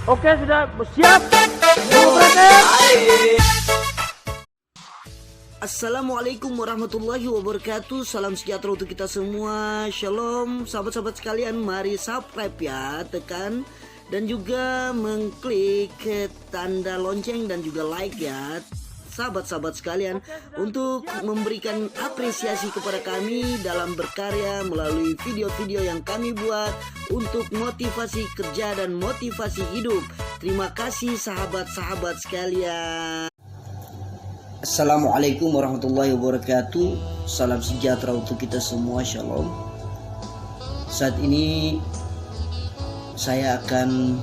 Oke, sudah siap. Assalamualaikum warahmatullahi wabarakatuh. Salam sejahtera untuk kita semua. Shalom sahabat-sahabat sekalian. Mari subscribe ya, tekan dan juga mengklik tanda lonceng dan juga like ya, sahabat-sahabat sekalian, untuk memberikan apresiasi kepada kami dalam berkarya melalui video-video yang kami buat untuk motivasi kerja dan motivasi hidup. Terima kasih sahabat-sahabat sekalian. Assalamualaikum warahmatullahi wabarakatuh. Salam sejahtera untuk kita semua. Shalom. Saat ini saya akan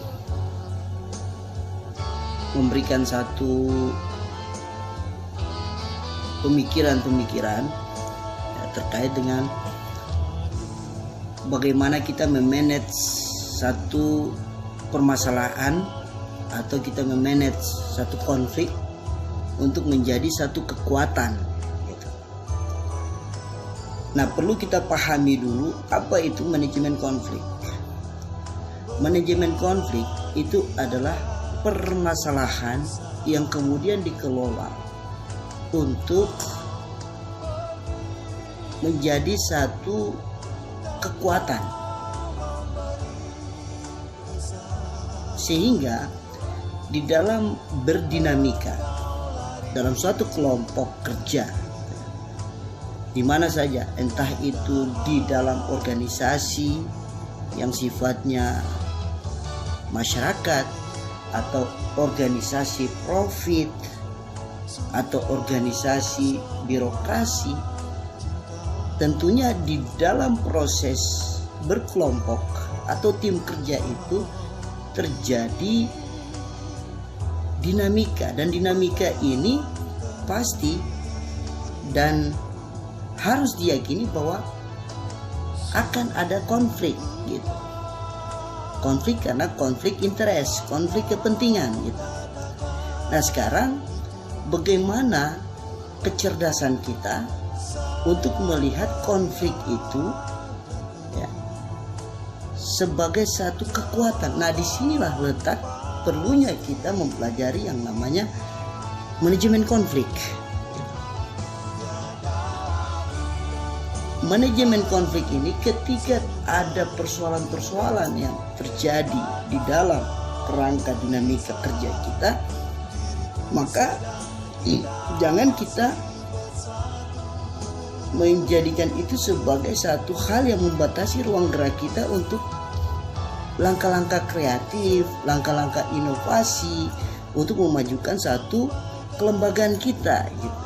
memberikan satu pemikiran-pemikiran ya, terkait dengan bagaimana kita memanage satu permasalahan atau kita memanage satu konflik untuk menjadi satu kekuatan gitu. Nah, perlu kita pahami dulu apa itu manajemen konflik. Manajemen konflik itu adalah permasalahan yang kemudian dikelola untuk menjadi satu kekuatan, sehingga di dalam berdinamika dalam suatu kelompok kerja di mana saja, entah itu di dalam organisasi yang sifatnya masyarakat atau organisasi profit atau organisasi birokrasi, tentunya di dalam proses berkelompok atau tim kerja itu terjadi dinamika, dan dinamika ini pasti dan harus diyakini bahwa akan ada konflik gitu. Konflik karena konflik interest, konflik kepentingan gitu. Nah, sekarang bagaimana kecerdasan kita untuk melihat konflik itu ya, sebagai satu kekuatan. Nah, disinilah letak perlunya kita mempelajari yang namanya manajemen konflik. Manajemen konflik ini ketika ada persoalan-persoalan yang terjadi di dalam kerangka dinamika kerja kita, maka jangan kita menjadikan itu sebagai satu hal yang membatasi ruang gerak kita untuk langkah-langkah kreatif, langkah-langkah inovasi untuk memajukan satu kelembagaan kita gitu.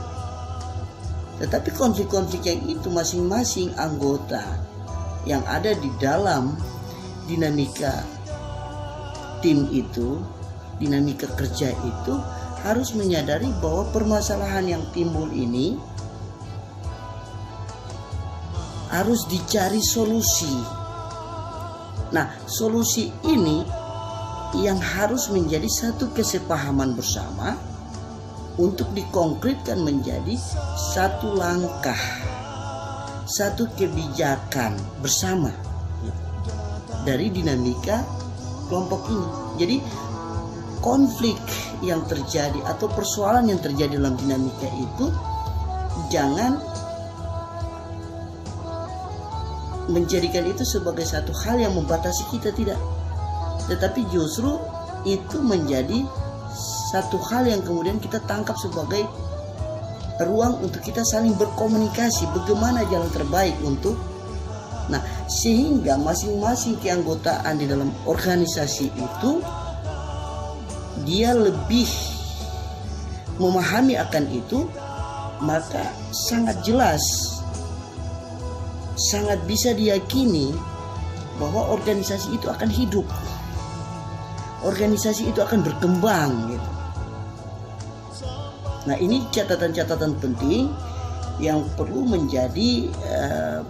Tetapi konflik-konflik yang itu masing-masing anggota yang ada di dalam dinamika tim itu, dinamika kerja itu harus menyadari bahwa permasalahan yang timbul ini harus dicari solusi. Nah, solusi ini yang harus menjadi satu kesepahaman bersama untuk dikonkretkan menjadi satu langkah, satu kebijakan bersama dari dinamika kelompok ini. Jadi konflik yang terjadi atau persoalan yang terjadi dalam dinamika itu jangan menjadikan itu sebagai satu hal yang membatasi kita, tidak. Tetapi justru itu menjadi satu hal yang kemudian kita tangkap sebagai ruang untuk kita saling berkomunikasi bagaimana jalan terbaik untuk, nah, sehingga masing-masing keanggotaan di dalam organisasi itu dia lebih memahami akan itu, maka sangat jelas, sangat bisa diyakini bahwa organisasi itu akan hidup, organisasi itu akan berkembang gitu. Nah, ini catatan-catatan penting yang perlu menjadi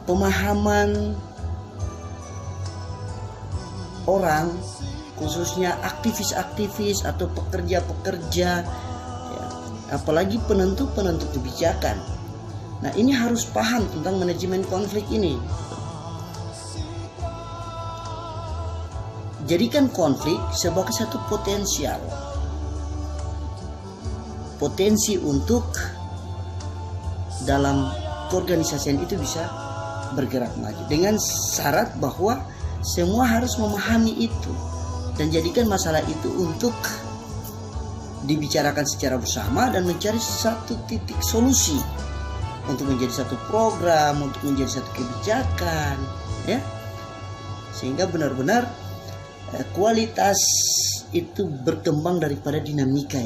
pemahaman orang, khususnya aktivis-aktivis atau pekerja-pekerja ya, apalagi penentu-penentu kebijakan. Nah, ini harus paham tentang manajemen konflik ini. jadikan konflik sebagai satu potensi untuk dalam keorganisasian itu bisa bergerak maju, dengan syarat bahwa semua harus memahami itu dan jadikan masalah itu untuk dibicarakan secara bersama dan mencari satu titik solusi untuk menjadi satu program, untuk menjadi satu kebijakan, ya, sehingga benar-benar kualitas itu berkembang daripada dinamika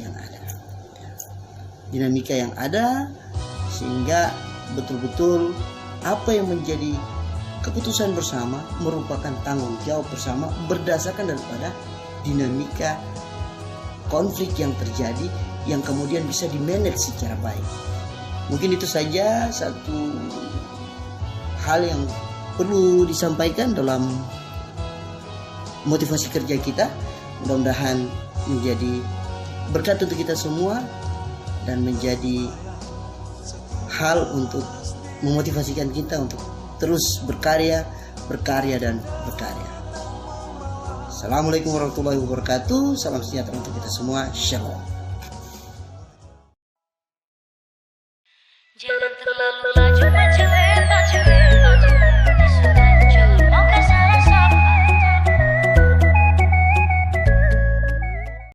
yang ada, sehingga betul-betul apa yang menjadi keputusan bersama merupakan tanggung jawab bersama berdasarkan daripada dinamika konflik yang terjadi yang kemudian bisa dimanage secara baik. Mungkin itu saja satu hal yang perlu disampaikan dalam motivasi kerja kita. Mudah-mudahan menjadi berkat untuk kita semua dan menjadi hal untuk memotivasikan kita untuk terus berkarya. Assalamualaikum warahmatullahi wabarakatuh. Salam sejahtera untuk kita semua. Shalom. Jangan terlalu laju,